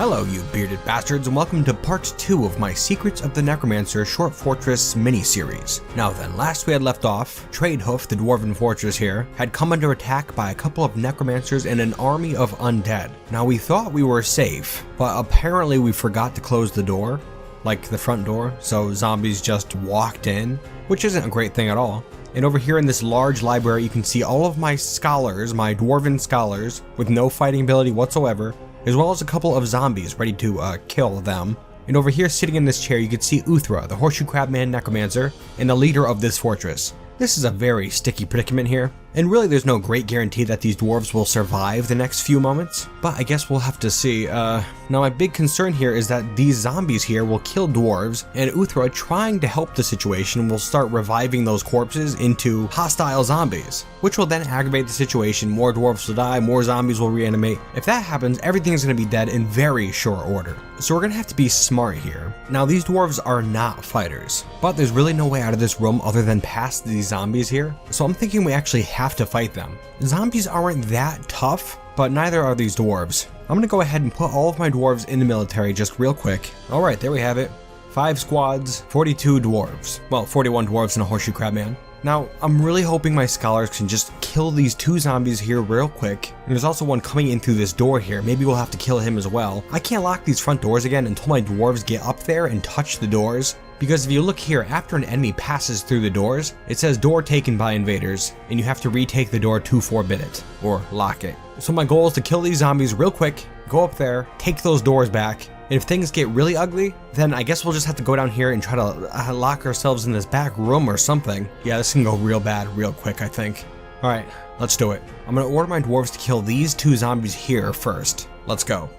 Hello you bearded bastards, and welcome to part 2 of my Secrets of the Necromancer Short Fortress mini-series. Now then, last we had left off, Tradehoof, the dwarven fortress here, had come under attack by a couple of necromancers and an army of undead. Now we thought we were safe, but apparently we forgot to close the door, like the front door, so zombies just walked in, which isn't a great thing at all. And over here in this large library you can see all of my scholars, my dwarven scholars, with no fighting ability whatsoever, as well as a couple of zombies ready to kill them. And over here sitting in this chair you can see Uthra, the horseshoe crabman necromancer, and the leader of this fortress. This is a very sticky predicament here, and really there's no great guarantee that these dwarves will survive the next few moments, but I guess we'll have to see. Now my big concern here is that these zombies here will kill dwarves, and Uthra, trying to help the situation, will start reviving those corpses into hostile zombies, which will then aggravate the situation. More dwarves will die, more zombies will reanimate. If that happens, everything's going to be dead in very short order. So we're going to have to be smart here. Now these dwarves are not fighters, but there's really no way out of this room other than past these zombies here, so I'm thinking we actually have to fight them. Zombies aren't that tough, but neither are these dwarves. I'm gonna go ahead and put all of my dwarves in the military just real quick. Alright, there we have it. 5 squads, 42 dwarves. Well, 41 dwarves and a horseshoe crabman. Now, I'm really hoping my scholars can just kill these 2 zombies here real quick. And there's also one coming in through this door here. Maybe we'll have to kill him as well. I can't lock these front doors again until my dwarves get up there and touch the doors. Because if you look here, after an enemy passes through the doors, it says door taken by invaders, and you have to retake the door to forbid it, or lock it. So my goal is to kill these zombies real quick, go up there, take those doors back, and if things get really ugly, then I guess we'll just have to go down here and try to lock ourselves in this back room or something. Yeah, this can go real bad real quick, I think. Alright, let's do it. I'm gonna order my dwarves to kill these 2 zombies here first. Let's go.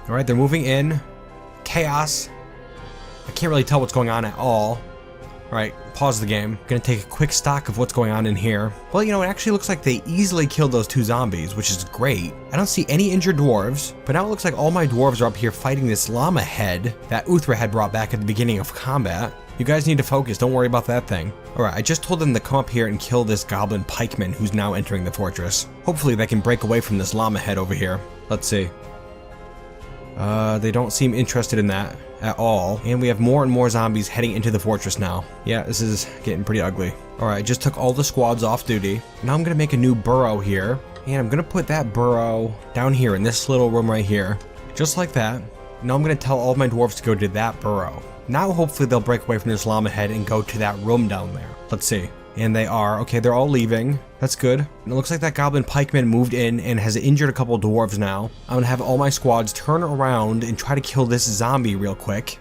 Alright, they're moving in. Chaos. I can't really tell what's going on at all. Alright, pause the game. Gonna take a quick stock of what's going on in here. Well, you know, it actually looks like they easily killed those 2 zombies, which is great. I don't see any injured dwarves, but now it looks like all my dwarves are up here fighting this llama head that Uthra had brought back at the beginning of combat. You guys need to focus, don't worry about that thing. Alright, I just told them to come up here and kill this goblin pikeman who's now entering the fortress. Hopefully they can break away from this llama head over here. Let's see. They don't seem interested in that at all. And we have more and more zombies heading into the fortress now. Yeah, this is getting pretty ugly. Alright, I just took all the squads off duty. Now I'm gonna make a new burrow here. And I'm gonna put that burrow down here in this little room right here. Just like that. Now I'm gonna tell all of my dwarves to go to that burrow. Now hopefully they'll break away from this llama head and go to that room down there. Let's see. And they are. Okay, they're all leaving. That's good. And it looks like that goblin pikeman moved in and has injured a couple dwarves now. I'm gonna have all my squads turn around and try to kill this zombie real quick.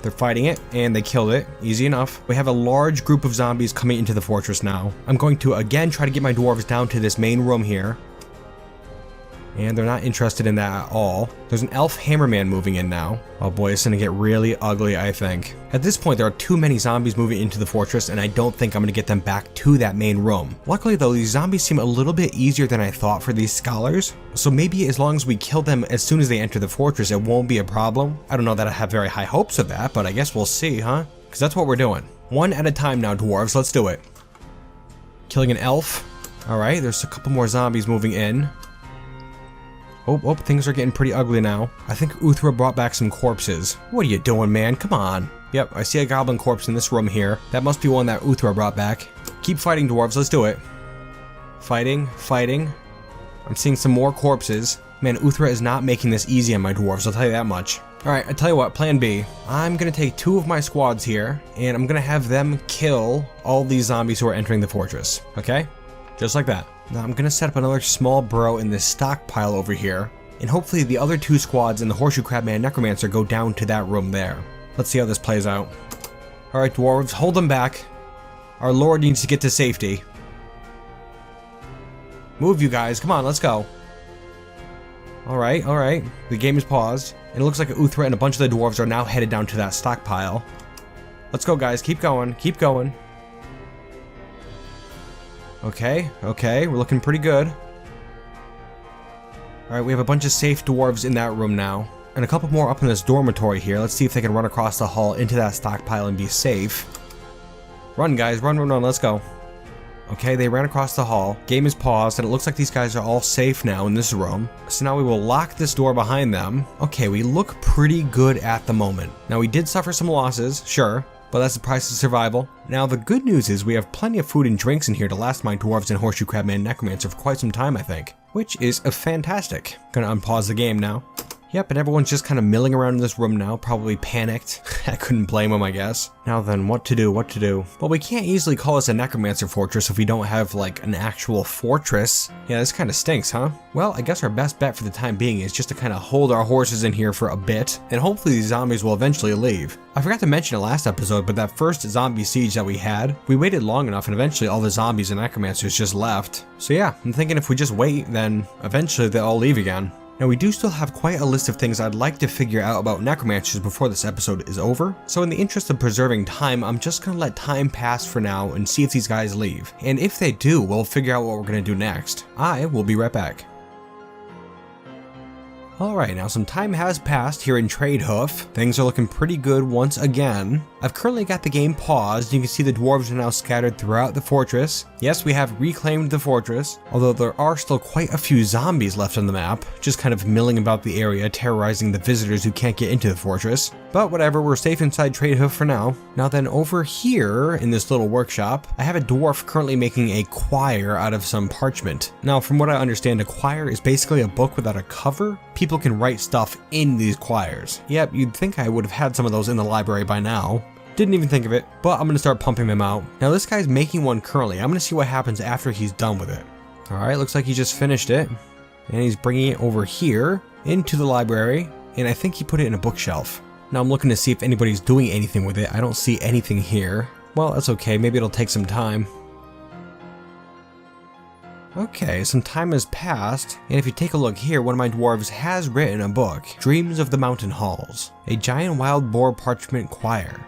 They're fighting it, and they killed it. Easy enough. We have a large group of zombies coming into the fortress now. I'm going to again try to get my dwarves down to this main room here. And they're not interested in that at all. There's an elf hammerman moving in now. Oh boy, it's gonna get really ugly, I think. At this point, there are too many zombies moving into the fortress, and I don't think I'm gonna get them back to that main room. Luckily though, these zombies seem a little bit easier than I thought for these scholars. So maybe as long as we kill them as soon as they enter the fortress, it won't be a problem. I don't know that I have very high hopes of that, but I guess we'll see, huh? Because that's what we're doing. One at a time now, dwarves, let's do it. Killing an elf. Alright, there's a couple more zombies moving in. Oh, things are getting pretty ugly now. I think Uthra brought back some corpses. What are you doing, man? Come on. Yep, I see a goblin corpse in this room here. That must be one that Uthra brought back. Keep fighting, dwarves. Let's do it. Fighting, fighting. I'm seeing some more corpses. Man, Uthra is not making this easy on my dwarves, I'll tell you that much. Alright, I tell you what, plan B. I'm gonna take 2 of my squads here, and I'm gonna have them kill all these zombies who are entering the fortress. Okay? Just like that. Now I'm gonna set up another small burrow in this stockpile over here, and hopefully the other 2 squads and the horseshoe crabman necromancer go down to that room there. Let's see how this plays out. Alright dwarves, hold them back. Our lord needs to get to safety. Move you guys, come on, let's go. Alright, the game is paused, and it looks like Uthra and a bunch of the dwarves are now headed down to that stockpile. Let's go guys, keep going, keep going. Okay, we're looking pretty good. Alright, we have a bunch of safe dwarves in that room now. And a couple more up in this dormitory here. Let's see if they can run across the hall into that stockpile and be safe. Run, guys, run, let's go. Okay, they ran across the hall. Game is paused, and it looks like these guys are all safe now in this room. So now we will lock this door behind them. Okay, we look pretty good at the moment. Now we did suffer some losses, sure, but that's the price of survival. Now the good news is we have plenty of food and drinks in here to last my dwarves and horseshoe crabman necromancer for quite some time, I think, which is fantastic. Gonna unpause the game now. Yep, and everyone's just kind of milling around in this room now, probably panicked. I couldn't blame them, I guess. Now then, what to do? Well, we can't easily call this a necromancer fortress if we don't have, like, an actual fortress. Yeah, this kind of stinks, huh? Well, I guess our best bet for the time being is just to kind of hold our horses in here for a bit, and hopefully these zombies will eventually leave. I forgot to mention it last episode, but that first zombie siege that we had, we waited long enough and eventually all the zombies and necromancers just left. So yeah, I'm thinking if we just wait, then eventually they'll all leave again. Now we do still have quite a list of things I'd like to figure out about necromancers before this episode is over, so in the interest of preserving time, I'm just gonna let time pass for now and see if these guys leave. And if they do, we'll figure out what we're gonna do next. I will be right back. Alright, now some time has passed here in Tradehoof. Things are looking pretty good once again. I've currently got the game paused. You can see the dwarves are now scattered throughout the fortress. Yes, we have reclaimed the fortress, although there are still quite a few zombies left on the map, just kind of milling about the area, terrorizing the visitors who can't get into the fortress. But whatever, we're safe inside Tradehoof for now. Now then, over here in this little workshop, I have a dwarf currently making a quire out of some parchment. Now, from what I understand, a quire is basically a book without a cover. People can write stuff in these quires. Yep, you'd think I would have had some of those in the library by now. Didn't even think of it, but I'm gonna start pumping them out. Now this guy's making one currently. I'm gonna see what happens after he's done with it. Alright, looks like he just finished it. And he's bringing it over here into the library. And I think he put it in a bookshelf. Now I'm looking to see if anybody's doing anything with it. I don't see anything here. Well, that's okay. Maybe it'll take some time. Okay, some time has passed, and if you take a look here, one of my dwarves has written a book, Dreams of the Mountain Halls, a giant wild boar parchment quire,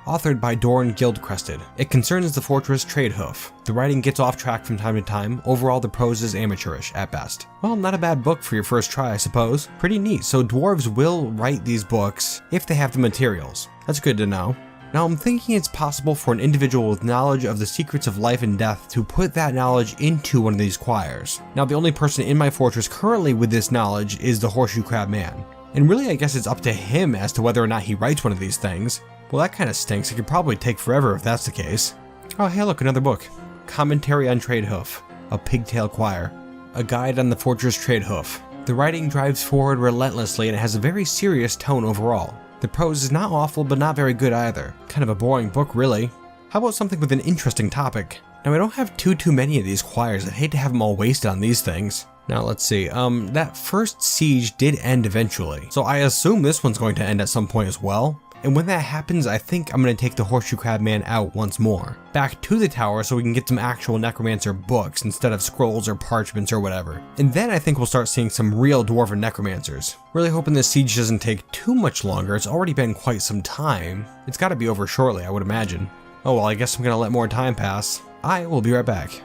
authored by Dorn Guildcrested. It concerns the fortress Tradehoof. The writing gets off track from time to time. Overall, the prose is amateurish at best. Well, not a bad book for your first try, I suppose. Pretty neat. So dwarves will write these books if they have the materials. That's good to know. Now I'm thinking it's possible for an individual with knowledge of the secrets of life and death to put that knowledge into one of these quires. Now the only person in my fortress currently with this knowledge is the Horseshoe Crab Man. And really I guess it's up to him as to whether or not he writes one of these things. Well, that kind of stinks. It could probably take forever if that's the case. Oh, hey look, another book. Commentary on Tradehoof, a pigtail quire. A guide on the fortress Tradehoof. The writing drives forward relentlessly and it has a very serious tone overall. The prose is not awful, but not very good either. Kind of a boring book, really. How about something with an interesting topic? Now, I don't have too many of these quires. I'd hate to have them all wasted on these things. Now, let's see. That first siege did end eventually. So I assume this one's going to end at some point as well. And when that happens, I think I'm going to take the Horseshoe Crab Man out once more. Back to the tower so we can get some actual necromancer books instead of scrolls or parchments or whatever. And then I think we'll start seeing some real dwarven necromancers. Really hoping this siege doesn't take too much longer. It's already been quite some time. It's got to be over shortly, I would imagine. Oh well, I guess I'm going to let more time pass. I will be right back.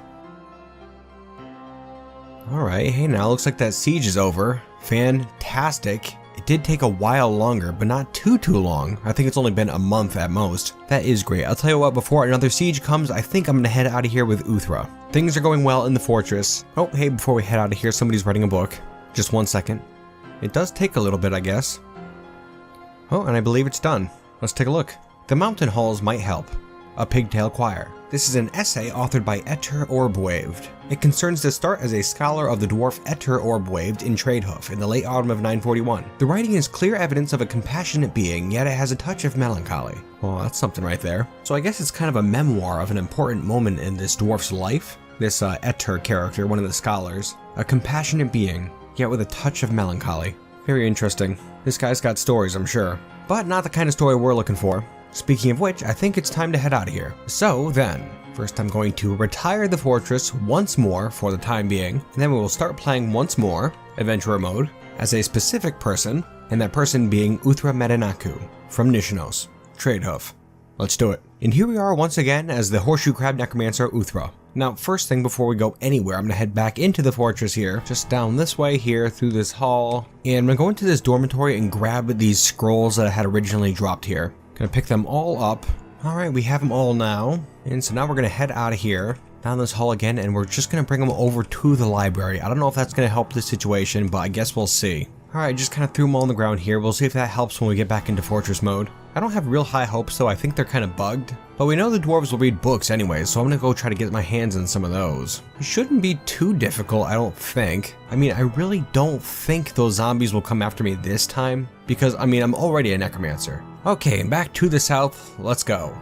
Alright, hey now, looks like that siege is over. Fantastic. It did take a while longer, but not too long. I think it's only been a month at most. That is great. I'll tell you what, before another siege comes, I think I'm going to head out of here with Uthra. Things are going well in the fortress. Oh, hey, before we head out of here, somebody's writing a book. Just 1 second. It does take a little bit, I guess. Oh, and I believe it's done. Let's take a look. The mountain halls might help. A pigtail quire. This is an essay authored by Etter Orbwaved. It concerns the start as a scholar of the dwarf Etter Orbwaved in Tradehoof in the late autumn of 941. The writing is clear evidence of a compassionate being, yet it has a touch of melancholy. Well, that's something right there. So I guess it's kind of a memoir of an important moment in this dwarf's life. This Etter character, one of the scholars. A compassionate being, yet with a touch of melancholy. Very interesting. This guy's got stories, I'm sure. But not the kind of story we're looking for. Speaking of which, I think it's time to head out of here. So then, first I'm going to retire the fortress once more for the time being, and then we will start playing once more, Adventurer mode, as a specific person, and that person being Uthra Medinaku from Nishinos, Tradehoof. Let's do it. And here we are once again as the Horseshoe Crab Necromancer Uthra. Now, first thing before we go anywhere, I'm going to head back into the fortress here, just down this way here, through this hall, and I'm going to go into this dormitory and grab these scrolls that I had originally dropped here. Gonna pick them all up. Alright, we have them all now. And so now we're gonna head out of here. down this hall again, and we're just gonna bring them over to the library. I don't know if that's gonna help the situation, but I guess we'll see. Alright, just kind of threw them all on the ground here. We'll see if that helps when we get back into fortress mode. I don't have real high hopes though, I think they're kind of bugged. But we know the dwarves will read books anyways, so I'm gonna go try to get my hands on some of those. It shouldn't be too difficult, I don't think. I mean, I really don't think those zombies will come after me this time, because, I mean, I'm already a necromancer. Okay, back to the south, let's go.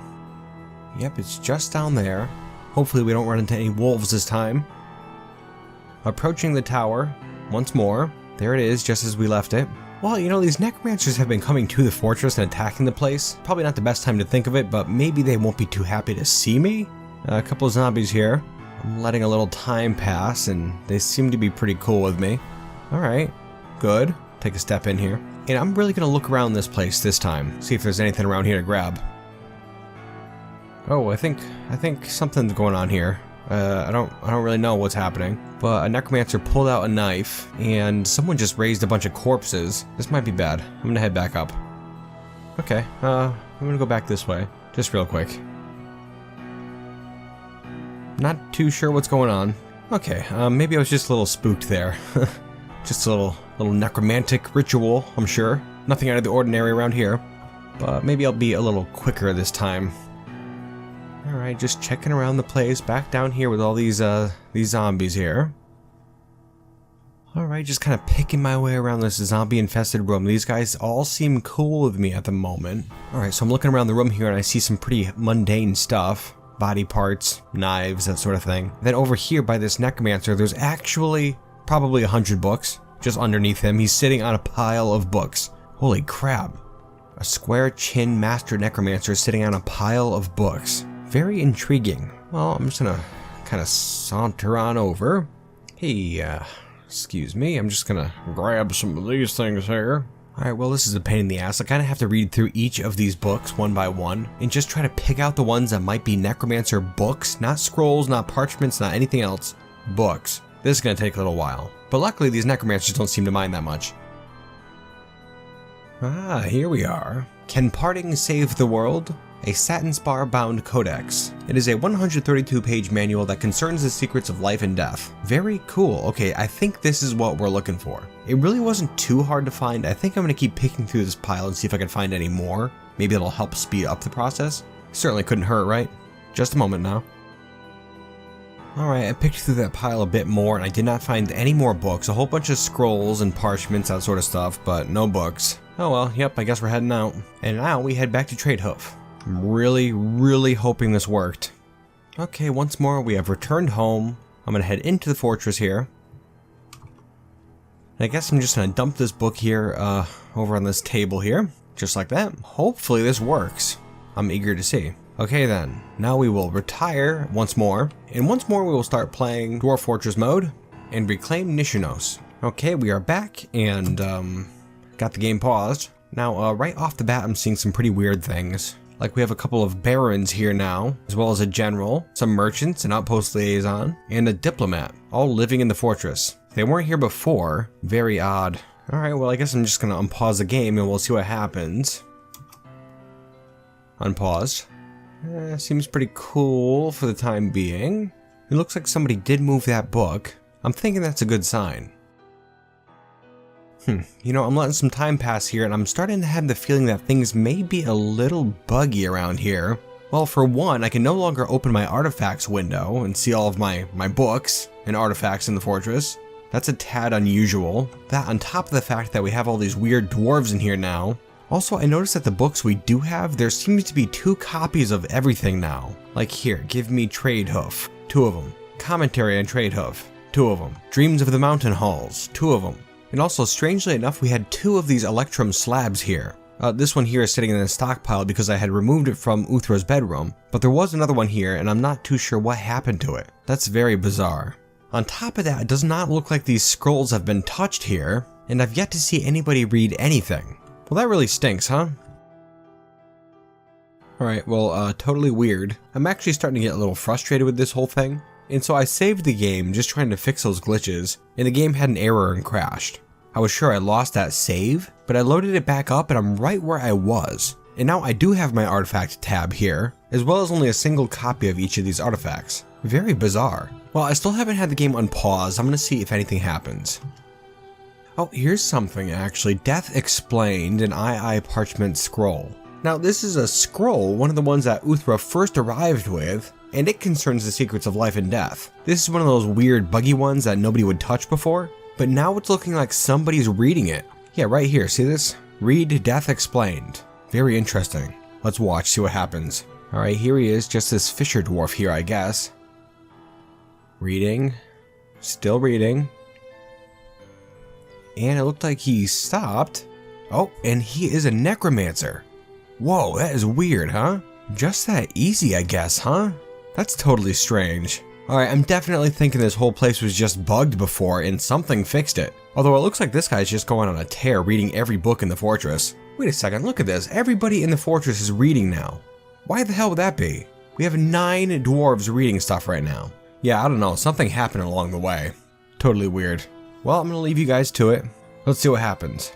Yep, it's just down there. Hopefully we don't run into any wolves this time. Approaching the tower, once more. There it is, just as we left it. Well, you know, these necromancers have been coming to the fortress and attacking the place. Probably not the best time to think of it, but maybe they won't be too happy to see me. A couple of zombies here. I'm letting a little time pass, and they seem to be pretty cool with me. Alright, good. Take a step in here. And I'm really gonna look around this place this time, see if there's anything around here to grab. Oh, I think something's going on here. I don't really know what's happening, but a necromancer pulled out a knife and someone just raised a bunch of corpses. This might be bad. I'm gonna head back up. Okay, I'm gonna go back this way, just real quick. Not too sure what's going on. Okay, maybe I was just a little spooked there. Just a little necromantic ritual, I'm sure. Nothing out of the ordinary around here, but maybe I'll be a little quicker this time. Alright, just checking around the place, back down here with all these zombies here. Alright, just kind of picking my way around this zombie-infested room. These guys all seem cool with me at the moment. Alright, so I'm looking around the room here and I see some pretty mundane stuff. Body parts, knives, that sort of thing. Then over here by this necromancer, there's actually probably 100 books. Just underneath him, he's sitting on a pile of books. Holy crap. A square-chin master necromancer sitting on a pile of books. Very intriguing. Well, I'm just gonna kind of saunter on over. Hey, excuse me, I'm just gonna grab some of these things here. Alright, well, this is a pain in the ass. I kind of have to read through each of these books one by one and just try to pick out the ones that might be necromancer books, not scrolls, not parchments, not anything else. Books. This is gonna take a little while. But luckily, these necromancers don't seem to mind that much. Ah, here we are. Can parting save the world? A satin spar-bound codex. It is a 132-page manual that concerns the secrets of life and death. Very cool. Okay, I think this is what we're looking for. It really wasn't too hard to find. I think I'm going to keep picking through this pile and see if I can find any more. Maybe it'll help speed up the process. Certainly couldn't hurt, right? Just a moment now. Alright, I picked through that pile a bit more and I did not find any more books. A whole bunch of scrolls and parchments, that sort of stuff, but no books. Oh well, yep, I guess we're heading out. And now we head back to Tradehoof. I'm really hoping this worked. Okay, once more we have returned home. I'm gonna head into the fortress here. And I guess I'm just gonna dump this book here, over on this table here. Just like that. Hopefully this works. I'm eager to see. Okay then, now we will retire once more. And once more we will start playing Dwarf Fortress mode and reclaim Nishinos. Okay, we are back and, got the game paused. Now, right off the bat I'm seeing some pretty weird things. Like we have a couple of barons here now, as well as a general, some merchants, an outpost liaison, and a diplomat, all living in the fortress. They weren't here before. Very odd. Alright, well I guess I'm just gonna unpause the game and we'll see what happens. Unpaused. Seems pretty cool for the time being. It looks like somebody did move that book. I'm thinking that's a good sign. You know, I'm letting some time pass here and I'm starting to have the feeling that things may be a little buggy around here. Well, for one, I can no longer open my artifacts window and see all of my books and artifacts in the fortress. That's a tad unusual. That on top of the fact that we have all these weird dwarves in here now. Also, I noticed that the books we do have, there seems to be 2 copies of everything now. Like here, give me Tradehoof, 2 of them. Commentary on Tradehoof, 2 of them. Dreams of the Mountain Halls, 2 of them. And also, strangely enough, we had 2 of these Electrum slabs here. This one here is sitting in a stockpile because I had removed it from Uthra's bedroom, but there was another one here and I'm not too sure what happened to it. That's very bizarre. On top of that, it does not look like these scrolls have been touched here, and I've yet to see anybody read anything. Well, that really stinks, huh? Alright, well, totally weird. I'm actually starting to get a little frustrated with this whole thing. And so I saved the game just trying to fix those glitches, and the game had an error and crashed. I was sure I lost that save, but I loaded it back up and I'm right where I was. And now I do have my artifact tab here, as well as only a single copy of each of these artifacts. Very bizarre. Well, I still haven't had the game unpause. I'm gonna see if anything happens. Oh, here's something actually. Death Explained, an II parchment scroll. Now this is a scroll, one of the ones that Uthra first arrived with, and it concerns the secrets of life and death. This is one of those weird buggy ones that nobody would touch before, but now it's looking like somebody's reading it. Yeah, right here, see this? Read Death Explained. Very interesting. Let's watch, see what happens. Alright, here he is, just this fisher dwarf here, I guess. Reading. Still reading. And it looked like he stopped. Oh, and he is a necromancer. Whoa, that is weird, huh? Just that easy, I guess, huh? That's totally strange. Alright, I'm definitely thinking this whole place was just bugged before and something fixed it. Although it looks like this guy's just going on a tear reading every book in the fortress. Wait a second, look at this. Everybody in the fortress is reading now. Why the hell would that be? We have 9 dwarves reading stuff right now. Yeah, I don't know, something happened along the way. Totally weird. Well, I'm gonna leave you guys to it. Let's see what happens.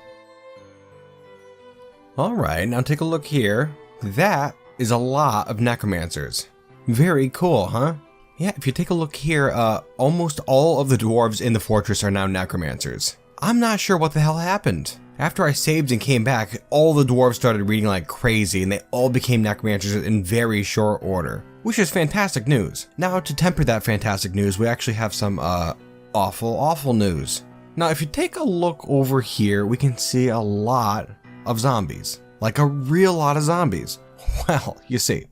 Alright, now take a look here. That is a lot of necromancers. Very cool, huh? Yeah, if you take a look here, almost all of the dwarves in the fortress are now necromancers. I'm not sure what the hell happened. After I saved and came back, all the dwarves started reading like crazy and they all became necromancers in very short order, which is fantastic news. Now, to temper that fantastic news, we actually have some, awful news. Now, if you take a look over here, we can see a lot of zombies. Like a real lot of zombies. Well, you see,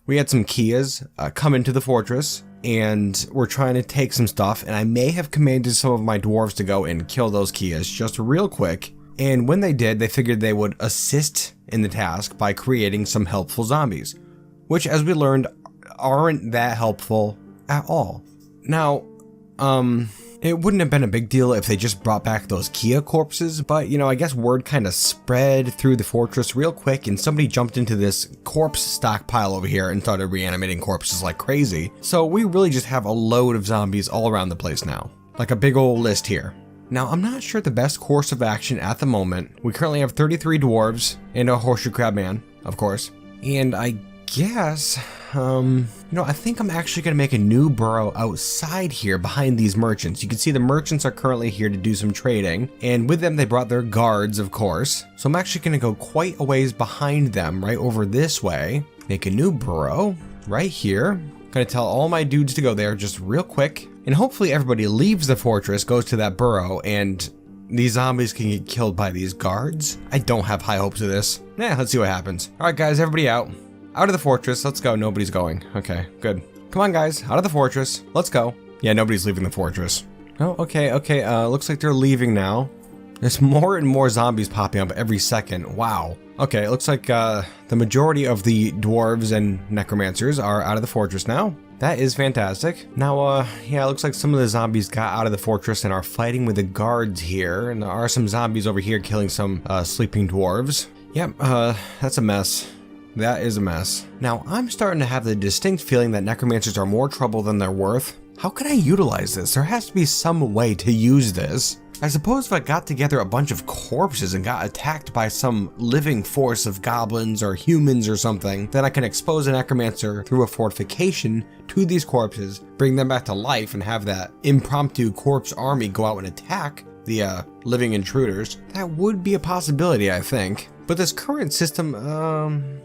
we had some Kias come into the fortress, and we're trying to take some stuff, and I may have commanded some of my dwarves to go and kill those Kias just real quick, and when they did, they figured they would assist in the task by creating some helpful zombies, which, as we learned, aren't that helpful at all. Now, it wouldn't have been a big deal if they just brought back those Kia corpses, but, you know, I guess word kind of spread through the fortress real quick and somebody jumped into this corpse stockpile over here and started reanimating corpses like crazy. So we really just have a load of zombies all around the place now. Like a big old list here. Now, I'm not sure the best course of action at the moment. We currently have 33 dwarves and a horseshoe crab man, of course. And I guess, you know, I think I'm actually going to make a new burrow outside here behind these merchants. You can see the merchants are currently here to do some trading, and with them they brought their guards, of course. So I'm actually going to go quite a ways behind them, right over this way. Make a new burrow right here. Going to tell all my dudes to go there just real quick, and hopefully everybody leaves the fortress, goes to that burrow, and these zombies can get killed by these guards. I don't have high hopes of this. Let's see what happens. All right, guys, everybody out. Out of the fortress, let's go. Nobody's going. Okay, good. Come on, guys, out of the fortress. Let's go. Yeah, nobody's leaving the fortress. Oh, okay, looks like they're leaving now. There's more and more zombies popping up every second. Wow. Okay, it looks like the majority of the dwarves and necromancers are out of the fortress now. That is fantastic. Now, yeah, it looks like some of the zombies got out of the fortress and are fighting with the guards here. And there are some zombies over here killing some sleeping dwarves. Yep, that's a mess. That is a mess. Now, I'm starting to have the distinct feeling that necromancers are more trouble than they're worth. How can I utilize this? There has to be some way to use this. I suppose if I got together a bunch of corpses and got attacked by some living force of goblins or humans or something, then I can expose a necromancer through a fortification to these corpses, bring them back to life, and have that impromptu corpse army go out and attack the living intruders. That would be a possibility, I think. But this current system,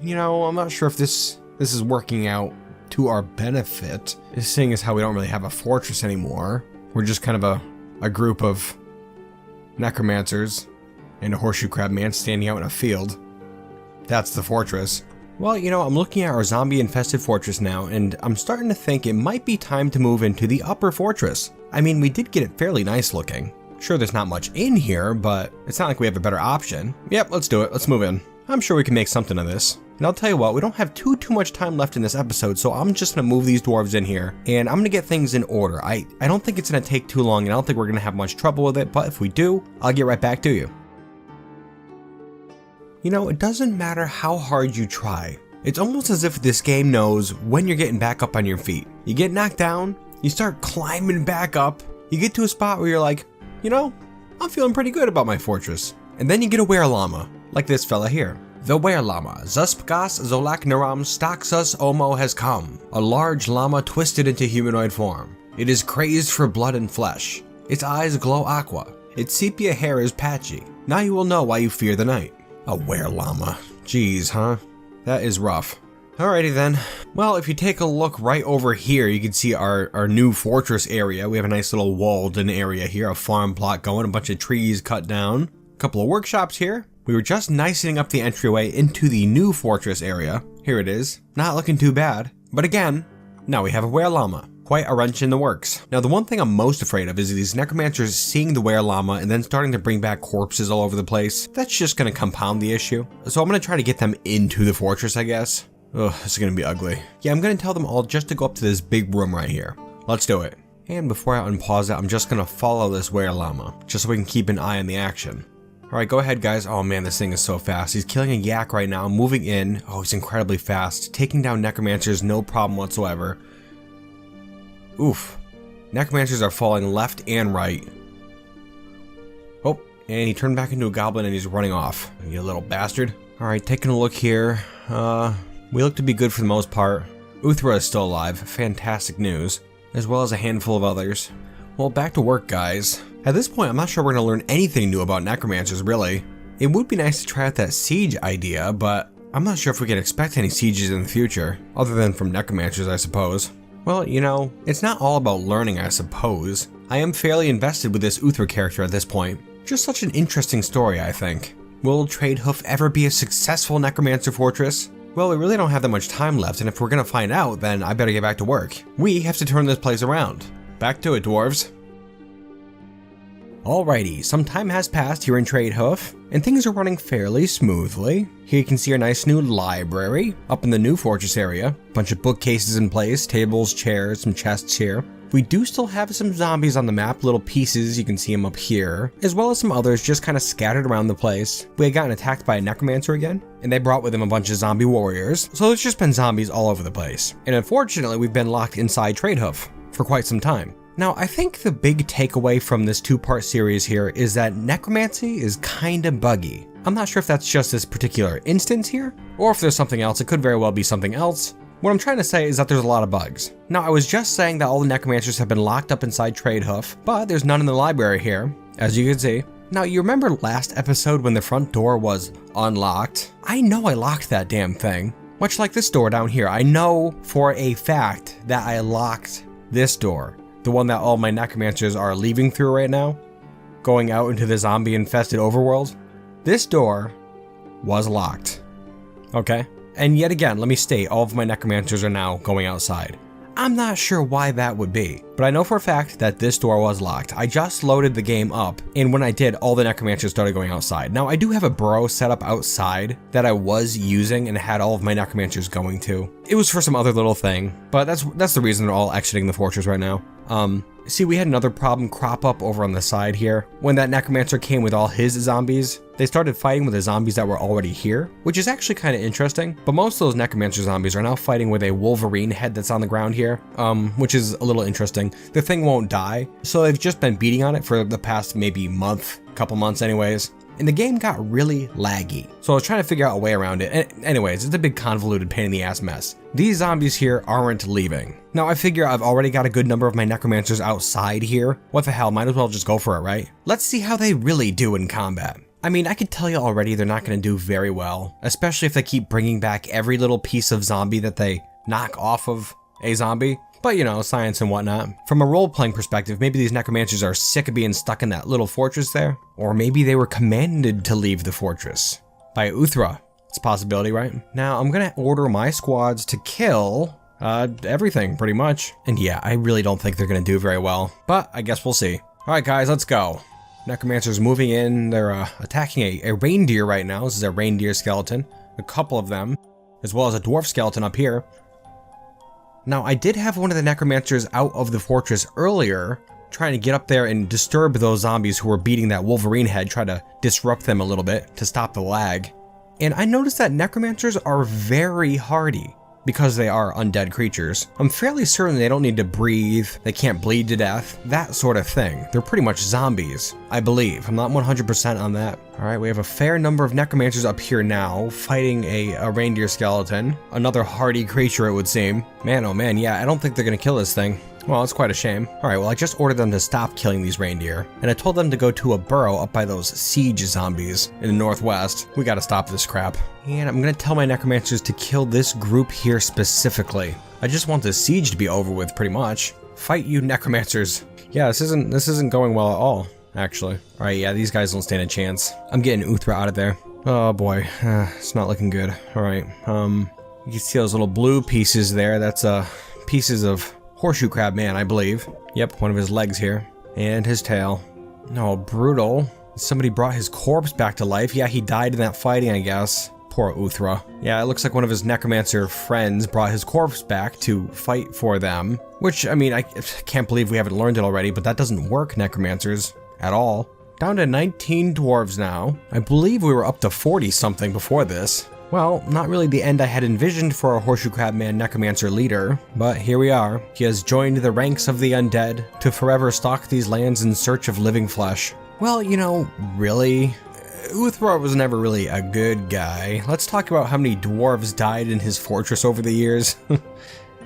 you know, I'm not sure if this is working out to our benefit, seeing as how we don't really have a fortress anymore. We're just kind of a group of necromancers and a horseshoe crab man standing out in a field. That's the fortress. Well, you know, I'm looking at our zombie-infested fortress now, and I'm starting to think it might be time to move into the upper fortress. I mean, we did get it fairly nice looking. Sure, there's not much in here, but it's not like we have a better option. Yep, let's do it. Let's move in. I'm sure we can make something of this. And I'll tell you what, we don't have too much time left in this episode, so I'm just gonna move these dwarves in here, and I'm gonna get things in order. I don't think it's gonna take too long, and I don't think we're gonna have much trouble with it, but if we do, I'll get right back to you. You know, it doesn't matter how hard you try. It's almost as if this game knows when you're getting back up on your feet. You get knocked down, you start climbing back up, you get to a spot where you're like, you know, I'm feeling pretty good about my fortress. And then you get a were-llama, like this fella here. The were-llama, Zuspgas Zolak Naram Staxus Omo has come. A large llama twisted into humanoid form. It is crazed for blood and flesh. Its eyes glow aqua. Its sepia hair is patchy. Now you will know why you fear the night. A were-llama. Jeez, huh? That is rough. Alrighty then. Well, if you take a look right over here, you can see our new fortress area. We have a nice little walled-in area here, a farm plot going, a bunch of trees cut down, a couple of workshops here. We were just nicing up the entryway into the new fortress area. Here it is. Not looking too bad. But again, now we have a were-llama. Quite a wrench in the works. Now the one thing I'm most afraid of is these necromancers seeing the were-llama and then starting to bring back corpses all over the place. That's just going to compound the issue. So I'm going to try to get them into the fortress, I guess. Ugh, this is gonna be ugly. Yeah, I'm gonna tell them all just to go up to this big room right here. Let's do it. And before I unpause it, I'm just gonna follow this were-llama, just so we can keep an eye on the action. Alright, go ahead guys. Oh man, this thing is so fast. He's killing a yak right now, moving in. Oh, he's incredibly fast. Taking down necromancers, no problem whatsoever. Oof. Necromancers are falling left and right. Oh, and he turned back into a goblin and he's running off. You little bastard. Alright, taking a look here. We look to be good for the most part. Uthra is still alive, fantastic news, as well as a handful of others. Well, back to work, guys. At this point, I'm not sure we're going to learn anything new about necromancers, really. It would be nice to try out that siege idea, but I'm not sure if we can expect any sieges in the future, other than from necromancers, I suppose. Well, you know, it's not all about learning, I suppose. I am fairly invested with this Uthra character at this point. Just such an interesting story, I think. Will Tradehoof ever be a successful necromancer fortress? Well, we really don't have that much time left, and if we're gonna find out, then I better get back to work. We have to turn this place around. Back to it, dwarves. Alrighty, some time has passed here in Tradehoof, and things are running fairly smoothly. Here you can see our nice new library up in the new fortress area. Bunch of bookcases in place, tables, chairs, some chests here. We do still have some zombies on the map, little pieces, you can see them up here, as well as some others just kind of scattered around the place. We had gotten attacked by a necromancer again, and they brought with them a bunch of zombie warriors, so there's just been zombies all over the place. And unfortunately, we've been locked inside Tradehoof for quite some time. Now, I think the big takeaway from this two-part series here is that necromancy is kinda buggy. I'm not sure if that's just this particular instance here, or if there's something else. It could very well be something else. What I'm trying to say is that there's a lot of bugs. Now, I was just saying that all the necromancers have been locked up inside Tradehoof, but there's none in the library here, as you can see. Now, you remember last episode when the front door was unlocked? I know I locked that damn thing. Much like this door down here, I know for a fact that I locked this door. The one that all my necromancers are leaving through right now, going out into the zombie-infested overworld. This door was locked. Okay? And yet again, let me state, all of my necromancers are now going outside. I'm not sure why that would be, but I know for a fact that this door was locked. I just loaded the game up, and when I did, all the necromancers started going outside. Now, I do have a burrow set up outside that I was using and had all of my necromancers going to. It was for some other little thing, but that's the reason they're all exiting the fortress right now. See, we had another problem crop up over on the side here. When that necromancer came with all his zombies, they started fighting with the zombies that were already here, which is actually kind of interesting. But most of those necromancer zombies are now fighting with a wolverine head that's on the ground here, which is a little interesting. The thing won't die, so they've just been beating on it for the past maybe month, couple months anyways. And the game got really laggy, so I was trying to figure out a way around it. And anyways, it's a big convoluted pain in the ass mess. These zombies here aren't leaving. Now I figure I've already got a good number of my necromancers outside here. What the hell, might as well just go for it, right? Let's see how they really do in combat. I mean, I can tell you already they're not going to do very well, especially if they keep bringing back every little piece of zombie that they knock off of a zombie. But you know, science and whatnot. From a role-playing perspective, maybe these necromancers are sick of being stuck in that little fortress there. Or maybe they were commanded to leave the fortress by Uthra. It's a possibility, right? Now, I'm gonna order my squads to kill everything, pretty much. And yeah, I really don't think they're gonna do very well. But I guess we'll see. Alright guys, let's go. Necromancers moving in. They're attacking a reindeer right now. This is a reindeer skeleton. A couple of them. As well as a dwarf skeleton up here. Now, I did have one of the necromancers out of the fortress earlier, trying to get up there and disturb those zombies who were beating that wolverine head, try to disrupt them a little bit to stop the lag. And I noticed that necromancers are very hardy. because they are undead creatures. I'm fairly certain they don't need to breathe, they can't bleed to death, that sort of thing. They're pretty much zombies, I believe. I'm not 100% on that. Alright, we have a fair number of necromancers up here now, fighting a reindeer skeleton. Another hardy creature, it would seem. Man, oh man, yeah, I don't think they're gonna kill this thing. Well, it's quite a shame. Alright, well I just ordered them to stop killing these reindeer, and I told them to go to a burrow up by those siege zombies in the northwest. We gotta stop this crap. And I'm gonna tell my necromancers to kill this group here specifically. I just want the siege to be over with, pretty much. Fight, you necromancers. Yeah, this isn't going well at all, actually. Alright, yeah, these guys don't stand a chance. I'm getting Uthra out of there. Oh boy, it's not looking good. Alright, you can see those little blue pieces there. That's pieces of horseshoe crab man, I believe. Yep, one of his legs here. And his tail. No, brutal. Somebody brought his corpse back to life. Yeah, he died in that fighting, I guess. Poor Uthra. Yeah, it looks like one of his necromancer friends brought his corpse back to fight for them. Which, I mean, I can't believe we haven't learned it already, but that doesn't work, necromancers. At all. Down to 19 dwarves now. I believe we were up to 40-something before this. Well, not really the end I had envisioned for our Horseshoe Crab Man Necromancer leader, but here we are. He has joined the ranks of the undead to forever stalk these lands in search of living flesh. Well, you know, really? Uthra was never really a good guy. Let's talk about how many dwarves died in his fortress over the years.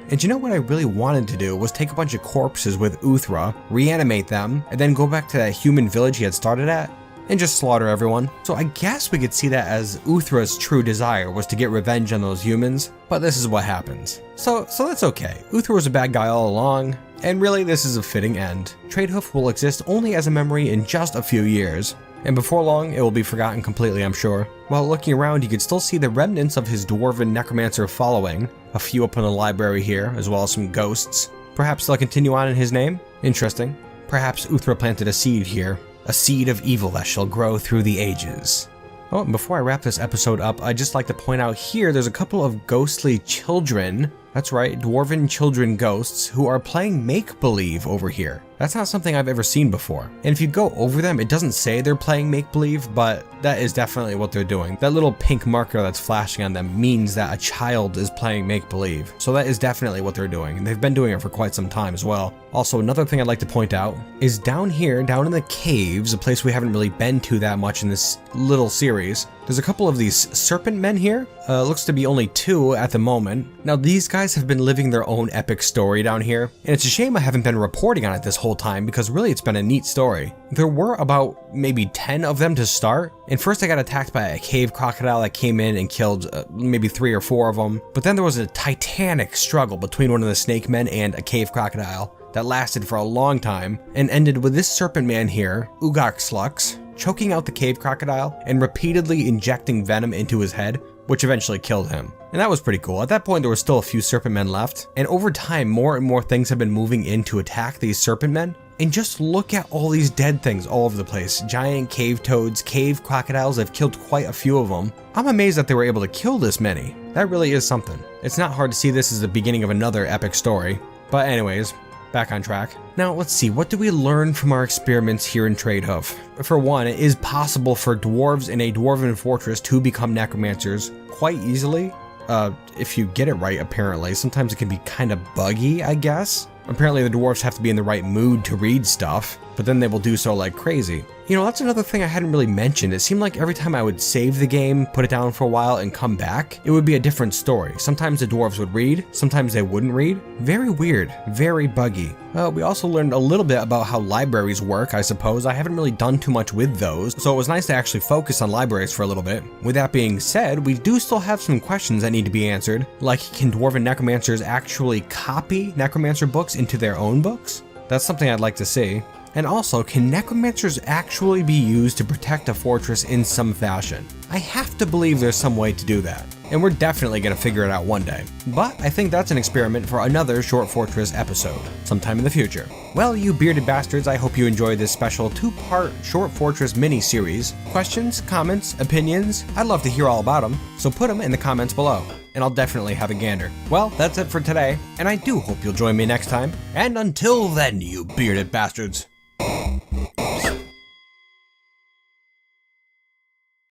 And you know what I really wanted to do was take a bunch of corpses with Uthra, reanimate them, and then go back to that human village he had started at, and just slaughter everyone. So I guess we could see that as Uthra's true desire was to get revenge on those humans, but this is what happens. So that's okay. Uthra was a bad guy all along, and really this is a fitting end. Tradehoof will exist only as a memory in just a few years, and before long it will be forgotten completely, I'm sure. While looking around, you could still see the remnants of his dwarven necromancer following, a few up in the library here, as well as some ghosts. Perhaps they'll continue on in his name? Interesting. Perhaps Uthra planted a seed here. A seed of evil that shall grow through the ages. Oh, and before I wrap this episode up, I'd just like to point out here there's a couple of ghostly children. That's right, dwarven children ghosts who are playing make-believe over here. That's not something I've ever seen before. And if you go over them, it doesn't say they're playing make-believe, but that is definitely what they're doing. That little pink marker that's flashing on them means that a child is playing make-believe. So that is definitely what they're doing, and they've been doing it for quite some time as well. Also, another thing I'd like to point out is down here, down in the caves, a place we haven't really been to that much in this little series, there's a couple of these serpent men here. Looks to be only 2 at the moment. Now these guys have been living their own epic story down here, and it's a shame I haven't been reporting on it this whole time because really it's been a neat story. There were about maybe 10 of them to start, and first I got attacked by a cave crocodile that came in and killed maybe 3 or 4 of them, but then there was a titanic struggle between one of the snake men and a cave crocodile that lasted for a long time and ended with this serpent man here, Kruggsmash, choking out the cave crocodile and repeatedly injecting venom into his head, which eventually killed him. And that was pretty cool. At that point, there were still a few serpent men left, and over time, more and more things have been moving in to attack these serpent men. And just look at all these dead things all over the place. Giant cave toads, cave crocodiles, I've killed quite a few of them. I'm amazed that they were able to kill this many. That really is something. It's not hard to see this as the beginning of another epic story. But anyways, back on track. Now let's see, what do we learn from our experiments here in Tradehoof? For one, it is possible for dwarves in a dwarven fortress to become necromancers quite easily. If you get it right, apparently. Sometimes it can be kind of buggy, I guess. Apparently the dwarves have to be in the right mood to read stuff, but then they will do so like crazy. You know, that's another thing I hadn't really mentioned. It seemed like every time I would save the game, put it down for a while, and come back, it would be a different story. Sometimes the dwarves would read, sometimes they wouldn't read. Very weird, very buggy. We also learned a little bit about how libraries work, I suppose. I haven't really done too much with those, so it was nice to actually focus on libraries for a little bit. With that being said, we do still have some questions that need to be answered, like can dwarven necromancers actually copy necromancer books into their own books? That's something I'd like to see. And also, can necromancers actually be used to protect a fortress in some fashion? I have to believe there's some way to do that, and we're definitely going to figure it out one day. But I think that's an experiment for another Short Fortress episode, sometime in the future. Well, you bearded bastards, I hope you enjoyed this special 2-part Short Fortress mini-series. Questions, comments, opinions, I'd love to hear all about them, so put them in the comments below, and I'll definitely have a gander. Well, that's it for today, and I do hope you'll join me next time, and until then, you bearded bastards.